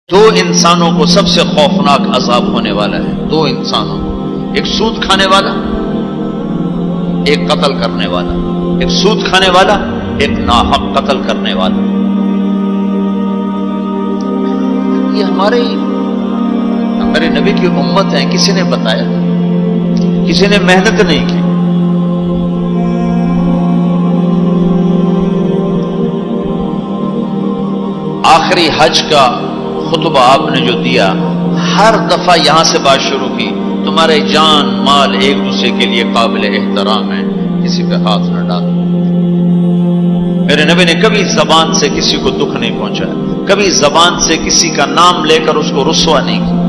دو انسانوں کو سب سے خوفناک عذاب ہونے والا ہے. دو انسانوں کو، ایک سود کھانے والا، ایک قتل کرنے والا. ایک سود کھانے والا، ایک ناحق قتل کرنے والا. یہ ہمارے نبی کی امت ہے. کسی نے بتایا؟ کسی نے محنت نہیں کی. آخری حج کا خطبہ آپ نے جو دیا، ہر دفعہ یہاں سے بات شروع کی، تمہارے جان مال ایک دوسرے کے لیے قابل احترام ہے، کسی پہ ہاتھ نہ ڈالو. میرے نبی نے کبھی زبان سے کسی کو دکھ نہیں پہنچایا، کبھی زبان سے کسی کا نام لے کر اس کو رسوا نہیں کیا.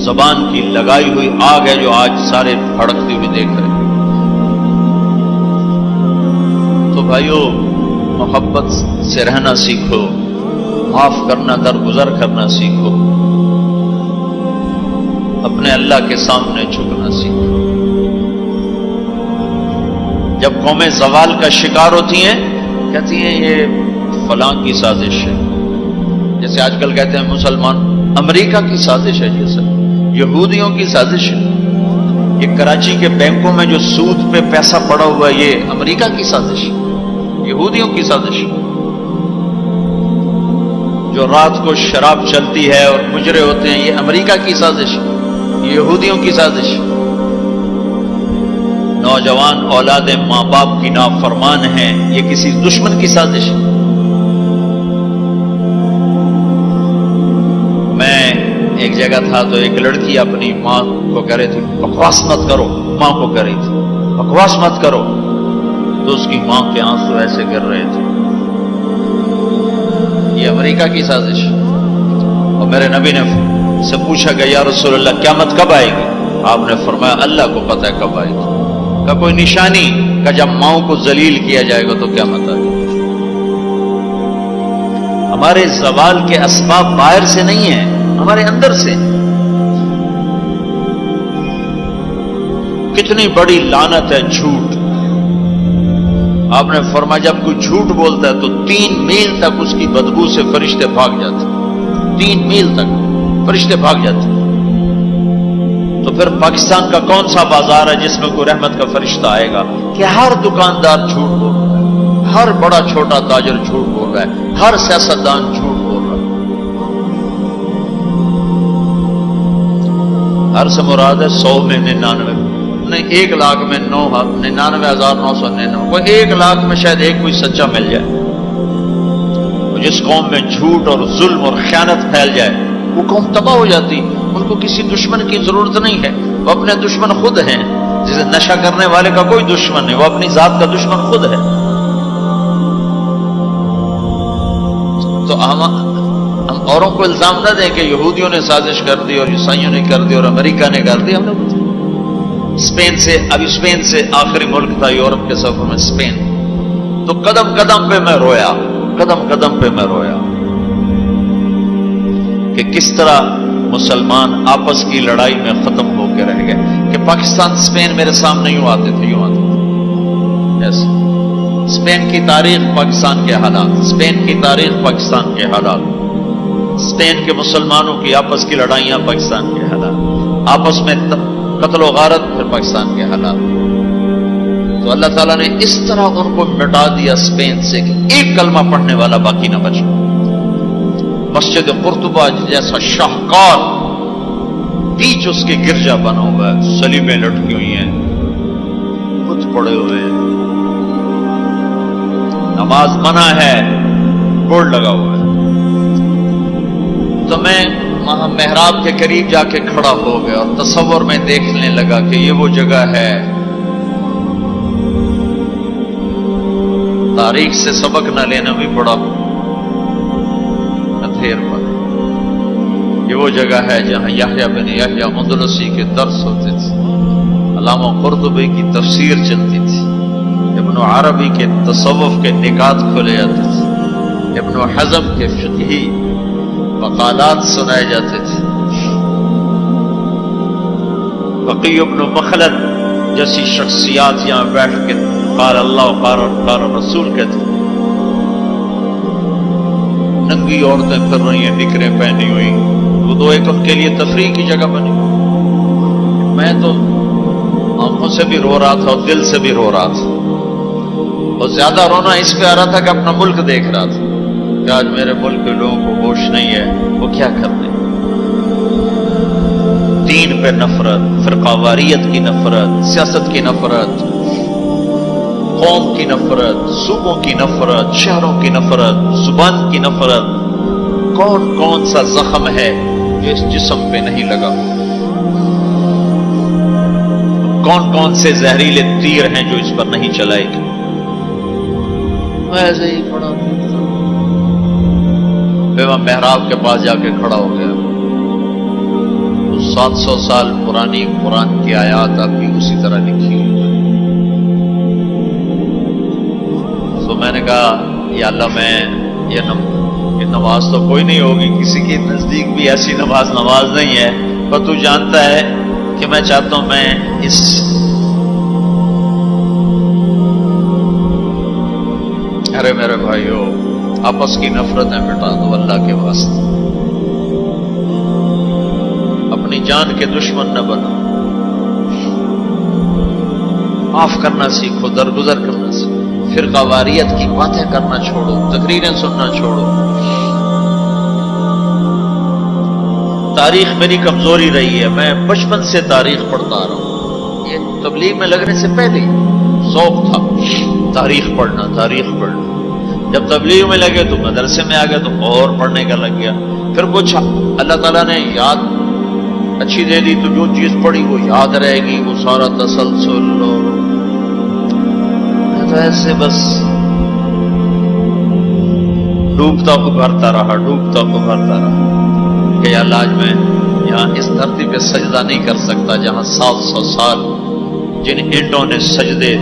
زبان کی لگائی ہوئی آگ ہے جو آج سارے بھڑکتے ہوئے دیکھ رہے ہیں. تو بھائیو، محبت سے رہنا سیکھو، معاف کرنا، درگزر کرنا سیکھو، اپنے اللہ کے سامنے جھکنا سیکھو. جب قومیں زوال کا شکار ہوتی ہیں، کہتی ہیں یہ فلاں کی سازش ہے. جیسے آج کل کہتے ہیں مسلمان، امریکہ کی سازش ہے، یہ سب یہودیوں کی سازش ہے. یہ کراچی کے بینکوں میں جو سود پہ پیسہ پڑا ہوا ہے، یہ امریکہ کی سازش ہے، یہودیوں کی سازش. جو رات کو شراب چلتی ہے اور مجرے ہوتے ہیں، یہ امریکہ کی سازش، یہ یہودیوں کی سازش. نوجوان اولاد ماں باپ کی نافرمان ہیں، یہ کسی دشمن کی سازش. میں ایک جگہ تھا تو ایک لڑکی اپنی ماں کو کہہ رہی تھی بکواس مت کرو، ماں کو کہہ رہی تھی بکواس مت کرو، تو اس کی ماں کے آنسو ایسے گر رہے تھے. یہ امریکہ کی سازش. اور میرے نبی نے سے پوچھا کہ یا رسول اللہ قیامت کب آئے گی؟ آپ نے فرمایا اللہ کو پتہ ہے کب آئے گی. کا کوئی نشانی؟ کہ جب ماؤں کو ذلیل کیا جائے گا تو قیامت آئے گی. ہمارے زوال کے اسباب باہر سے نہیں ہیں، ہمارے اندر سے. کتنی بڑی لعنت ہے جھوٹ. آپ نے فرمایا جب کوئی جھوٹ بولتا ہے تو 3 میل تک اس کی بدبو سے فرشتے بھاگ جاتے. 3 میل تک فرشتے بھاگ جاتے. تو پھر پاکستان کا کون سا بازار ہے جس میں کوئی رحمت کا فرشتہ آئے گا؟ کہ ہر دکاندار جھوٹ بول رہا ہے، ہر بڑا چھوٹا تاجر جھوٹ بول رہا ہے، ہر سیاستدان جھوٹ بول رہا ہے. ہر سے مراد ہے 100 میں 99 نہیں، 1 لاکھ میں 99,999. کوئی 1 لاکھ میں شاید ایک کوئی سچا مل جائے. جس قوم میں جھوٹ اور ظلم اور خیانت پھیل جائے وہ قوم تباہ ہو جاتی. ان کو کسی دشمن کی ضرورت نہیں ہے، وہ اپنے دشمن خود ہیں. جسے نشہ کرنے والے کا کوئی دشمن نہیں، وہ اپنی ذات کا دشمن خود ہے. تو ہم اوروں کو الزام نہ دیں کہ یہودیوں نے سازش کر دی اور عیسائیوں نے کر دی اور امریکہ نے کر دی. ہم نے اسپین سے آخری ملک تھا یورپ کے سفر میں اسپین. تو قدم قدم پہ میں رویا، قدم قدم پہ میں رویا کہ کس طرح مسلمان آپس کی لڑائی میں ختم ہو کے رہ گئے. کہ پاکستان اسپین میرے سامنے یوں آتے تھے. یس، اسپین کی تاریخ پاکستان کے حالات، اسپین کی تاریخ پاکستان کے حالات، اسپین کے مسلمانوں کی آپس کی لڑائیاں پاکستان کے حالات، آپس میں قتل و غارت پھر پاکستان کے حالات. تو اللہ تعالیٰ نے اس طرح ان کو مٹا دیا اسپین سے کہ ایک کلمہ پڑھنے والا باقی نہ بچا. مسجد قرطبہ جیسا شاہکار بیچ اس کے گرجا بنا ہوا ہے، صلیبیں لٹکی ہوئی ہیں، بت پڑے ہوئے ہیں، نماز منع ہے، بورڈ لگا ہوا ہے. تو میں وہاں محراب کے قریب جا کے کھڑا ہو گیا اور تصور میں دیکھنے لگا کہ یہ وہ جگہ ہے تاریخ سے سبق نہ لینا بھی بڑا ادھیر پر. یہ وہ جگہ ہے جہاں یحییٰ بن یحییٰ اندلسی کے درس ہوتے تھے، علامہ قرطبی کی تفسیر چلتی تھی، ابن عربی کے تصوف کے نکات کھولے جاتے تھے، ابن حزم کے فقہی مقالات سنائے جاتے تھے، بقی ابن مخلد جیسی شخصیات یہاں بیٹھ کے قال اللہ قال رسول کہتے. ننگی عورتیں پھر رہی ہیں نکریں پہنی ہوئی، وہ تو ایک ان کے لیے تفریح کی جگہ بنی. میں تو آنکھوں سے بھی رو رہا تھا اور دل سے بھی رو رہا تھا، اور زیادہ رونا اس پہ آ رہا تھا کہ اپنا ملک دیکھ رہا تھا کہ آج میرے ملک کے لوگوں کو ہوش نہیں ہے، وہ کیا کر رہے ہیں. دین پہ نفرت، فرقہ واریت کی نفرت، سیاست کی نفرت، قوم کی نفرت، صوبوں کی نفرت، شہروں کی نفرت، زبان کی نفرت. کون کون سا زخم ہے جو اس جسم پہ نہیں لگا؟ کون کون سے زہریلے تیر ہیں جو اس پر نہیں چلائے گی؟ ایسے ہی پڑا پھر میں محراب کے پاس جا کے کھڑا ہو گیا. 700 سال پرانی قرآن کی آیات اب بھی اسی طرح لکھی ہوئی ہے. تو میں نے کہا یا اللہ، میں یہ نماز تو کوئی نہیں ہوگی، کسی کے نزدیک بھی ایسی نماز نہیں ہے، پر تو جانتا ہے کہ میں چاہتا ہوں میں اس ارے میرے بھائیو، آپس کی نفرتیں مٹا دو اللہ کے واسطے. اپنی جان کے دشمن نہ بنو. معاف کرنا سیکھو، درگزر کرنا سیکھو. فرقہ واریت کی باتیں کرنا چھوڑو، تقریریں سننا چھوڑو. تاریخ میری کمزوری رہی ہے، میں بچپن سے تاریخ پڑھتا آ رہا ہوں. یہ تبلیغ میں لگنے سے پہلے ذوق تھا تاریخ پڑھنا. جب تبلیغ میں لگے تو مدرسے میں آ گیا تو اور پڑھنے کا لگ گیا. پھر کچھ اللہ تعالیٰ نے یاد اچھی دے دی تو جو چیز پڑھی وہ یاد رہے گی، وہ سارا تسلسل. ایسے بس ڈوبتا ابھرتا رہا کہ یا اللہ، آج میں یہاں اس دھرتی پہ سجدہ نہیں کر سکتا جہاں 700 سال جن اینٹوں نے سجدے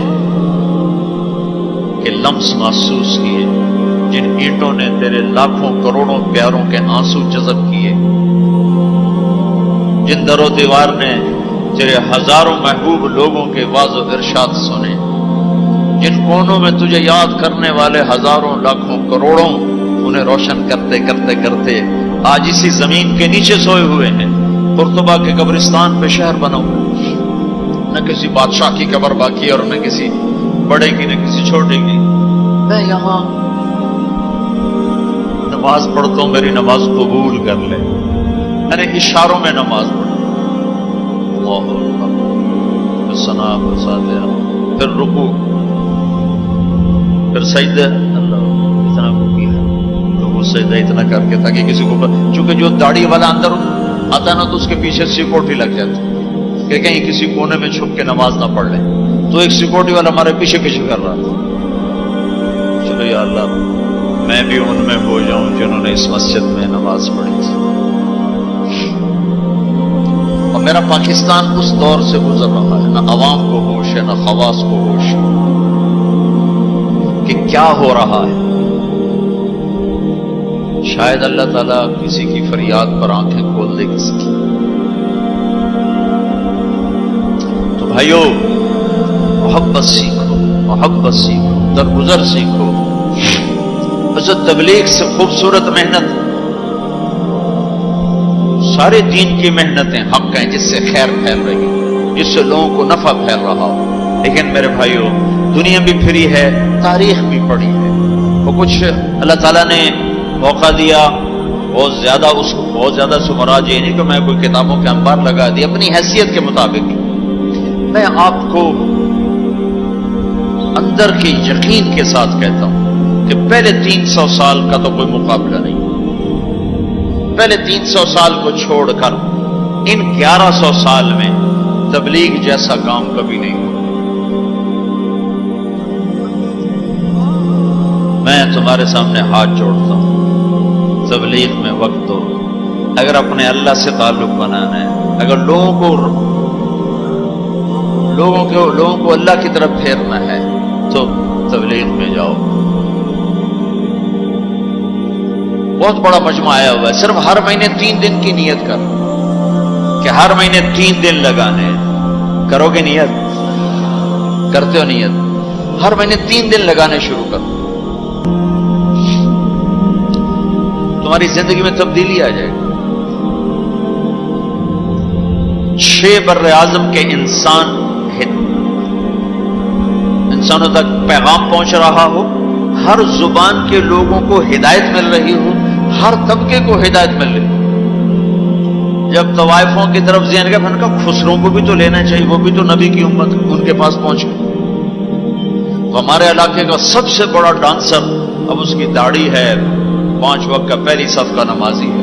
کے لمس محسوس کیے، جن اینٹوں نے تیرے لاکھوں کروڑوں پیاروں کے آنسو جذب کیے، جن در و دیوار نے تیرے ہزاروں محبوب لوگوں کے واز و ارشاد سنے، جن کونوں میں تجھے یاد کرنے والے ہزاروں لاکھوں کروڑوں انہیں روشن کرتے آج اسی زمین کے نیچے سوئے ہوئے ہیں. قرطبہ کے قبرستان پہ شہر بنا ہوا، نہ کسی بادشاہ کی قبر باقی اور نہ کسی بڑے کی نہ کسی چھوٹے کی. میں یہاں نماز پڑھتا ہوں، میری نماز قبول کر لے. میں نے اشاروں میں نماز پڑھی، اللہ اکبر، پھر ثنا، پھر ساتحہ، پھر رکوع، پھر سجدہ. اللہ اتنا کو کیا رکوع سجدہ اتنا کر کے تاکہ کسی کو، چونکہ جو داڑھی والا اندر آتا نا تو اس کے پیچھے سیکورٹی لگ جاتی کہ کہیں کسی کونے میں چھپ کے نماز نہ پڑھ لیں. تو ایک سیکورٹی والا ہمارے پیچھے کر رہا تھا. چلو یا اللہ، میں بھی ان میں ہو جاؤں جنہوں نے اس مسجد میں نماز پڑھی تھی. اور میرا پاکستان اس دور سے گزر رہا ہے، نہ عوام کو ہوش ہے نہ خواص کو ہوش ہے کہ کیا ہو رہا ہے. شاید اللہ تعالیٰ کسی کی فریاد پر آنکھیں کھول دے کسی کی. تو بھائیو، محبت سیکھو، درگزر سیکھو. حضرت تبلیغ سے خوبصورت محنت، سارے دین کی محنتیں حق ہیں جس سے خیر پھیل رہی، جس سے لوگوں کو نفع پھیل رہا ہو. لیکن میرے بھائیو، دنیا بھی پھری ہے، تاریخ بھی پڑھی ہے. وہ کچھ اللہ تعالیٰ نے موقع دیا، بہت زیادہ سے مراد یہ نہیں کہ میں کوئی کتابوں کے انبار لگا دی. اپنی حیثیت کے مطابق میں آپ کو اندر کے یقین کے ساتھ کہتا ہوں کہ پہلے 300 سال کا تو کوئی مقابلہ نہیں. پہلے 300 سال کو چھوڑ کر ان 1100 سال میں تبلیغ جیسا کام کبھی نہیں ہوا. میں تمہارے سامنے ہاتھ جوڑتا ہوں، تبلیغ میں وقت دو. اگر اپنے اللہ سے تعلق بنانا ہے، اگر لوگوں کو اللہ کی طرف پھیرنا ہے تو تبلیغ میں جاؤ. بہت بڑا مجمع آیا ہوا ہے. صرف ہر مہینے 3 دن کی نیت کر کہ ہر مہینے 3 دن لگانے. کرو گے نیت؟ کرتے ہو نیت؟ ہر مہینے 3 دن لگانے شروع کرو. ہماری زندگی میں تبدیلی آ جائے گی. 6 بر اعظم کے انسانوں تک پیغام پہنچ رہا ہو، ہر زبان کے لوگوں کو ہدایت مل رہی ہو، ہر طبقے کو ہدایت مل رہی ہو. جب طوائفوں کی طرف ذہن گئے، میں نے کہا خسروں کو بھی تو لینا چاہیے، وہ بھی تو نبی کی امت، ان کے پاس پہنچ گئے. تو ہمارے علاقے کا سب سے بڑا ڈانسر، اب اس کی داڑھی ہے، 5 وقت کا پہلی صف کا نمازی ہے.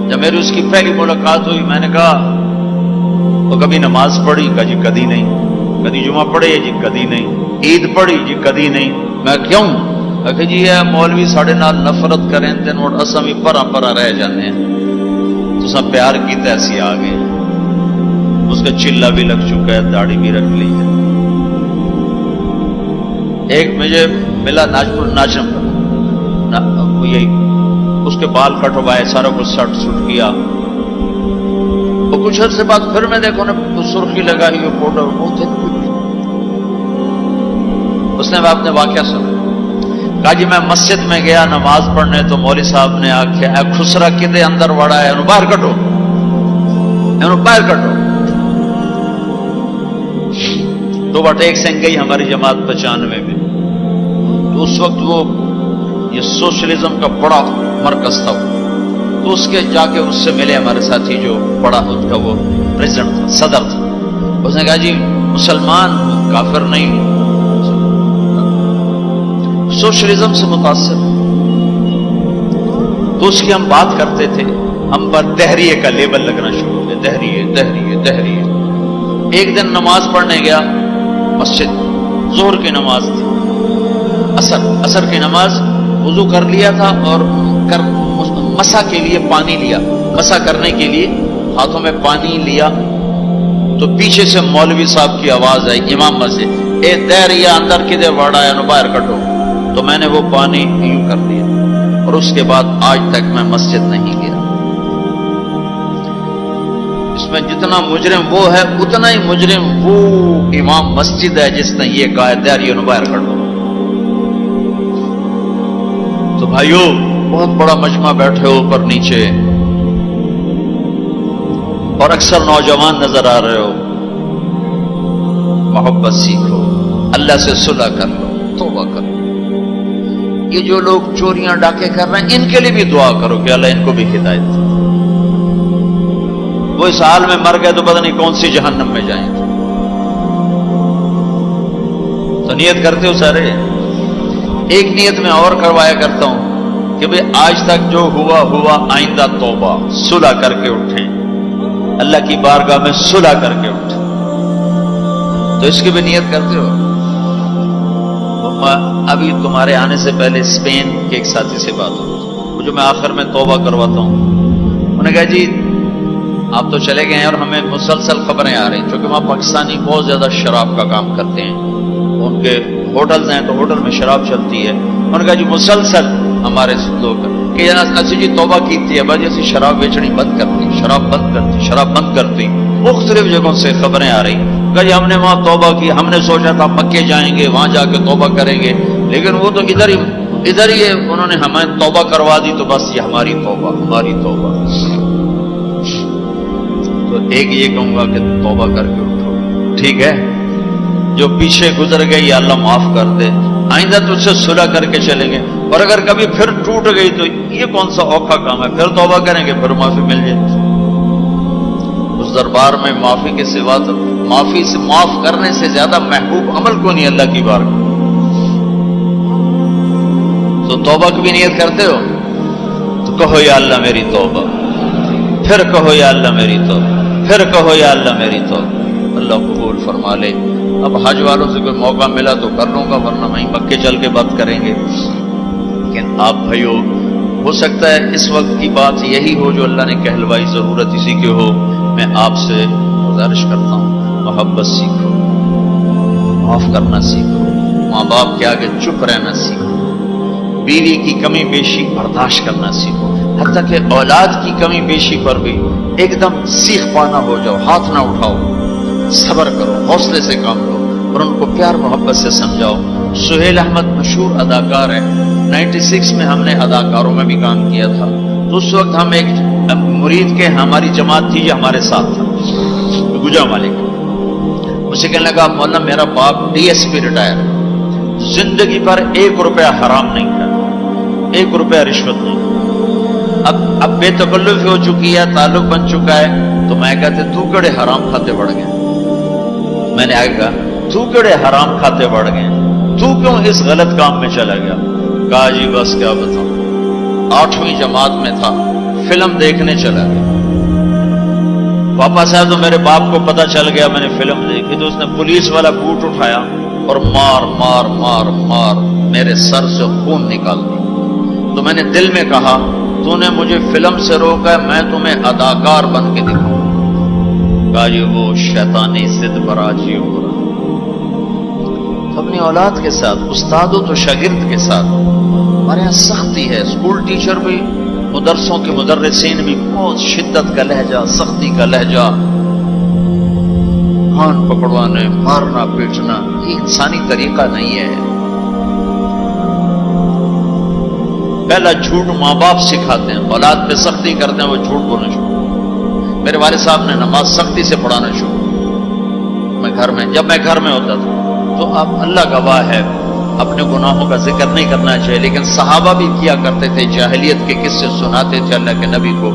جب میری اس کی پہلی ملاقات ہوئی، میں نے کہا وہ کبھی نماز پڑھی؟ کہا جی کدی نہیں. کدی جمعہ پڑھے؟ جی کدی نہیں. عید پڑھی؟ جی کدی نہیں. میں کیوں؟ کہ جی یہ مولوی ساڑھے نال نفرت کریں تے اور اساں بھی پرا پرا رہ جانے ہیں، تو سب پیار کیتا ایسی آ گئے. اس کا چلا بھی لگ چکا ہے، داڑھی بھی رکھ لی ہے. ایک مجھے ملا ناچم کا، یہی اس کے بال کٹوائے، سارا کچھ سٹ سٹ کیا. اور کچھ عرصے بعد پھر میں دیکھو نا سرخی لگائی ہوئی پاؤڈر. اس نے اپنے واقعہ سنا. کہا جی میں مسجد میں گیا نماز پڑھنے، تو مولوی صاحب نے آخیا اے خسرا کدے اندر وڑا ہے، باہر کٹو، باہر کٹو. 2/1 سنگ گئی ہماری جماعت 95 میں. تو اس وقت وہ یہ سوشلزم کا بڑا مرکز تھا، تو اس کے جا کے اس سے ملے ہمارے ساتھی جو بڑا اس کا وہ پریزیڈنٹ تھا، صدر تھا. اس نے کہا جی مسلمان کافر نہیں، سوشلزم سے متاثر. تو اس کی ہم بات کرتے تھے، ہم پر دہریے کا لیبل لگنا شروع ہو گیا، دہریے دہریے دہریے. ایک دن نماز پڑھنے گیا مسجد، ظہر کی نماز تھی، عصر کی نماز، وضو کر لیا تھا اور مسا کے لیے پانی لیا، مسا کرنے کے لیے ہاتھوں میں پانی لیا. تو پیچھے سے مولوی صاحب کی آواز آئی امام مسجد، اے دہریا اندر کدے وڑا ہے، باہر کٹو. تو میں نے وہ پانی یوں کر دیا، اور اس کے بعد آج تک میں مسجد نہیں گیا. اس میں جتنا مجرم وہ ہے، اتنا ہی مجرم وہ امام مسجد ہے جس نے یہ کہا ہے دہریا باہر کٹو. تو بھائیو بہت بڑا مجمع بیٹھے ہو اوپر نیچے، اور اکثر نوجوان نظر آ رہے ہو. محبت سیکھو، اللہ سے صلح کر لو، توبہ کر لو. یہ جو لوگ چوریاں ڈاکے کر رہے ہیں، ان کے لیے بھی دعا کرو کہ اللہ ان کو بھی ہدایت دے. وہ اس حال میں مر گئے تو پتہ نہیں کون سی جہنم میں جائیں گے. تو نیت کرتے ہو سارے؟ ایک نیت میں اور کروایا کرتا ہوں کہ بھئی آج تک جو ہوا آئندہ توبہ، صلح کر کے اٹھیں، اللہ کی بارگاہ میں صلح کر کے اٹھیں. تو اس کی بھی نیت کرتے ہو؟ ابھی تمہارے آنے سے پہلے اسپین کے ایک ساتھی سے بات ہوئی، جو میں آخر میں توبہ کرواتا ہوں. انہوں نے کہا جی آپ تو چلے گئے ہیں اور ہمیں مسلسل خبریں آ رہی ہیں، چونکہ وہاں پاکستانی بہت زیادہ شراب کا کام کرتے ہیں، ان کے ہوٹلز ہیں تو ہوٹل میں شراب چلتی ہے. انہوں نے کہا جی مسلسل ہمارے لوگ کہ اچھی جی توبہ کیتی ہے، بھائی ایسی شراب بیچنی بند کرتی، شراب بند کرتی. مختلف جگہوں سے خبریں آ رہی. کہا جی ہم نے وہاں توبہ کی، ہم نے سوچا تھا مکے جائیں گے، وہاں جا کے توبہ کریں گے، لیکن وہ تو ادھر ہی انہوں نے ہمیں توبہ کروا دی. تو بس یہ ہماری توبہ. تو ایک یہ کہوں گا کہ توبہ کر کے اٹھو، ٹھیک ہے؟ جو پیچھے گزر گئی اللہ معاف کر دے، آئندہ تجھ سے صلح کر کے چلیں گے. اور اگر کبھی پھر ٹوٹ گئی تو یہ کون سا اوکھا کام ہے، پھر توبہ کریں گے، پھر معافی مل جائے. اس دربار میں معافی کے سوا تو معافی سے معاف کرنے سے زیادہ محبوب عمل کو نہیں اللہ کی بارگاہ. تو توبہ کی بھی نیت کرتے ہو تو کہو یا اللہ میری توبہ، پھر کہو یا اللہ میری توبہ، پھر کہو یا اللہ میری توبہ. اللہ قبول فرما لے. اب حج والوں سے کوئی موقع ملا تو کر لوں گا، ورنہ وہیں مکے چل کے بات کریں گے. لیکن آپ بھائیو، ہو سکتا ہے اس وقت کی بات یہی ہو جو اللہ نے کہلوائی، ضرورت اسی کی ہو. میں آپ سے گزارش کرتا ہوں محبت سیکھو، معاف کرنا سیکھو، ماں باپ کے آگے چپ رہنا سیکھو، بیوی کی کمی بیشی برداشت کرنا سیکھو، حتیٰ کہ اولاد کی کمی بیشی پر بھی ایک دم سیخ پانا ہو جاؤ، ہاتھ نہ اٹھاؤ، صبر کرو، حوصلے سے کام لو اور ان کو پیار محبت سے سمجھاؤ. سہیل احمد مشہور اداکار ہیں، 96 میں ہم نے اداکاروں میں بھی کام کیا تھا، تو اس وقت ہم ایک مرید کے ہماری جماعت تھی جو ہمارے ساتھ تھا، گجا مالک، اسے کہنے لگا مولانا میرا باپ DSP ریٹائر ہے، زندگی پر 1 روپیہ حرام نہیں کھایا، 1 روپیہ رشوت نہیں، اب بے تکلف ہو چکی ہے، تعلق بن چکا ہے، تو میں کہتے تو کڑے حرام کھاتے بڑھ گئے، میں نے آگے کہا تو کڑے حرام کھاتے بڑھ گئے، تو کیوں اس غلط کام میں چلا گیا؟ کہا جی بس کیا بتاؤں، 8ویں جماعت میں تھا، فلم دیکھنے چلا گیا، واپس آیا تو میرے باپ کو پتا چل گیا میں نے فلم دیکھی، تو اس نے پولیس والا بوٹ اٹھایا اور مار مار مار مار میرے سر سے خون نکال دی، تو میں نے دل میں کہا تو نے مجھے فلم سے روکا ہے، میں تمہیں اداکار بن کے دکھاؤں۔ کہا جی وہ شیطانی ضد پر آج ہی ہو رہا، اپنی اولاد کے ساتھ، استاد و تو شاگرد کے ساتھ ہمارے یہاں سختی ہے، اسکول ٹیچر بھی، مدرسوں کے مدرسین بھی بہت شدت کا لہجہ، سختی کا لہجہ، کان پکڑوانے، مارنا پیٹنا، یہ انسانی طریقہ نہیں ہے۔ پہلا جھوٹ ماں باپ سکھاتے ہیں، اولاد پہ سختی کرتے ہیں، وہ جھوٹ بولنا شروع۔ میرے والد صاحب نے نماز سختی سے پڑھانا شروع، جب میں گھر میں ہوتا تھا تو اب اللہ گواہ ہے اپنے گناہوں کا ذکر نہیں کرنا چاہیے، لیکن صحابہ بھی کیا کرتے تھے، جاہلیت کے قصے سناتے تھے اللہ کے نبی کو،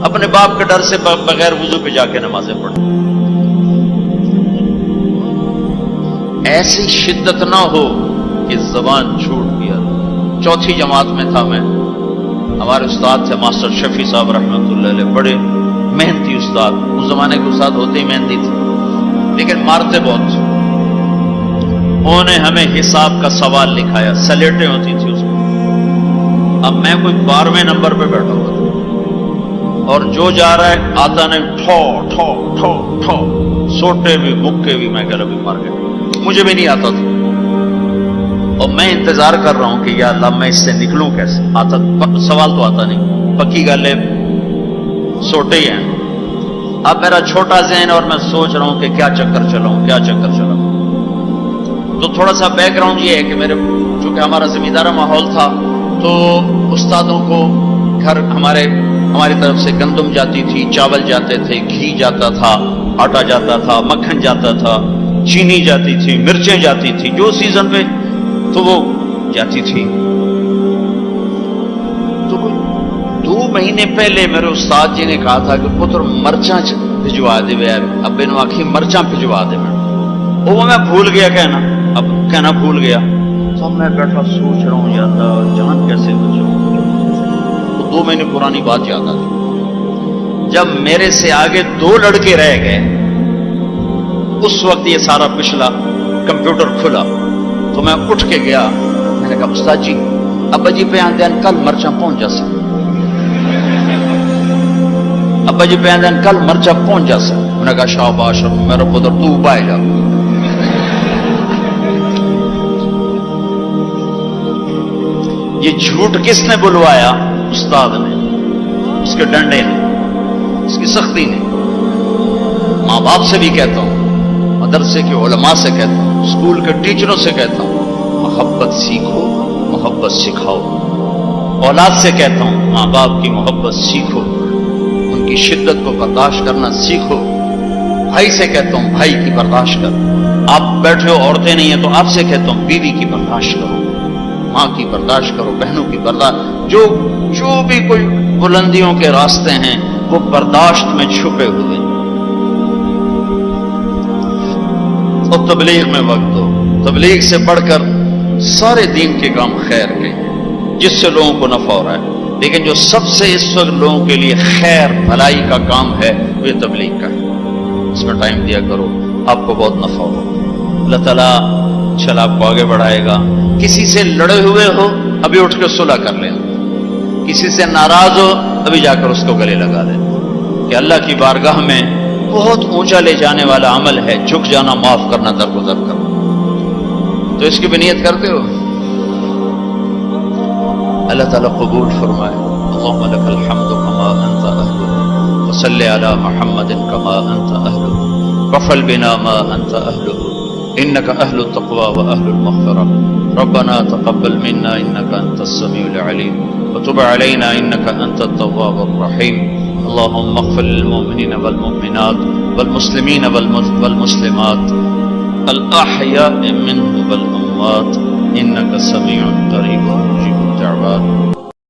اپنے باپ کے ڈر سے بغیر وضو پہ جا کے نمازیں پڑھیں۔ ایسی شدت نہ ہو کہ زبان چھوٹ گیا۔ 4تھی جماعت میں تھا میں، ہمارے استاد تھے ماسٹر شفیع صاحب رحمۃ اللہ علیہ، بڑے محنتی استاد، اس زمانے کے استاد ہوتے ہی محنتی تھے لیکن مارتے بہت تھے۔ انہوں نے ہمیں حساب کا سوال لکھایا، سلیٹیں ہوتی تھی اس میں، اب میں کوئی 12ویں نمبر پہ بیٹھا ہوا تھا اور جو جا رہا ہے آتا نہیں، ٹھو ٹھو ٹھو ٹھو، سوٹے بھی مکے بھی، میں کہہ رہا بھی مار گیا، مجھے بھی نہیں آتا تھا اور میں انتظار کر رہا ہوں کہ یا اللہ میں اس سے نکلوں کیسے، آتا سوال تو آتا نہیں، پکی گل ہے سوٹے ہی ہیں۔ اب میرا چھوٹا ذہن اور میں سوچ رہا ہوں کہ کیا چکر چلاؤں کیا چکر چلاؤں۔ تو تھوڑا سا بیک گراؤنڈ یہ ہے کہ میرے چونکہ ہمارا زمیندارہ ماحول تھا تو استادوں کو گھر ہماری طرف سے گندم جاتی تھی، چاول جاتے تھے، گھی جاتا تھا، آٹا جاتا تھا، مکھن جاتا تھا، چینی جاتی تھی، مرچیں جاتی تھی، جو سیزن پہ تو وہ جاتی تھی۔ تو 2 مہینے پہلے میرے استاد جی نے کہا تھا کہ پتر مرچاں بھجوا دے، ابے نو آخی مرچاں بھجوا دے، وہ میں بھول گیا کہنا بھول گیا۔ تو میں بیٹھا سوچ رہا ہوں یا اللہ جان کیسے بچاؤں، تو 2 مہینے پرانی بات یاد آ گئی، جب میرے سے آگے 2 لڑکے رہ گئے، اس وقت یہ سارا پچھلا کمپیوٹر کھلا تو میں اٹھ کے گیا، میں نے کہا استاد جی ابا جی پہ آندین کل مرچاں پہنچ جا سکتے، ابا جی پہ آندین کل مرچاں پہنچ جا سکتے۔ میں نے کہا شاباش میرا پتر تو بائے جا۔ یہ جھوٹ کس نے بلوایا؟ استاد نے، اس کے ڈنڈے نے، اس کی سختی نے۔ ماں باپ سے بھی کہتا ہوں، مدرسے کے علماء سے کہتا ہوں، اسکول کے ٹیچروں سے کہتا ہوں، محبت سیکھو، محبت سکھاؤ۔ اولاد سے کہتا ہوں ماں باپ کی محبت سیکھو، ان کی شدت کو برداشت کرنا سیکھو۔ بھائی سے کہتا ہوں بھائی کی برداشت کر، آپ بیٹھے ہو عورتیں نہیں ہیں تو آپ سے کہتا ہوں بیوی کی برداشت کرو، ماں کی برداشت کرو، بہنوں کی برداشت، جو بھی کوئی بلندیوں کے راستے ہیں وہ برداشت میں چھپے ہوئے۔ اور تبلیغ میں وقت دو، تبلیغ سے بڑھ کر سارے دین کے کام خیر کے جس سے لوگوں کو نفع ہو رہا ہے، لیکن جو سب سے اس وقت لوگوں کے لیے خیر بھلائی کا کام ہے وہ یہ تبلیغ کا ہے، اس میں ٹائم دیا کرو، آپ کو بہت نفع ہو۔ اللہ تعالیٰ چلا آپ کو آگے بڑھائے گا۔ کسی سے لڑے ہوئے ہو ابھی اٹھ کے صلح کر لیں، کسی سے ناراض ہو ابھی جا کر اس کو گلے لگا دیں، کہ اللہ کی بارگاہ میں بہت اونچا لے جانے والا عمل ہے جھک جانا، معاف کرنا، درگزر کرنا۔ تو اس کی بھی نیت کرتے ہو؟ اللہ تعالیٰ قبول فرمائے۔ اللہم لک الحمد کما انت اہلہ وصلی علی محمد کما انت اہلہ وفعل بنا ما انت اہلہ انک اہل التقوی و اہل المغفرہ۔ ربنا تقبل منا إنك أنت السميع العليم وتب علينا إنك أنت التواب الرحيم اللهم اغفر للمؤمنين والمؤمنات والمسلمين والمسلمات الأحياء منهم والأموات إنك سميع قريب مجيب الدعوات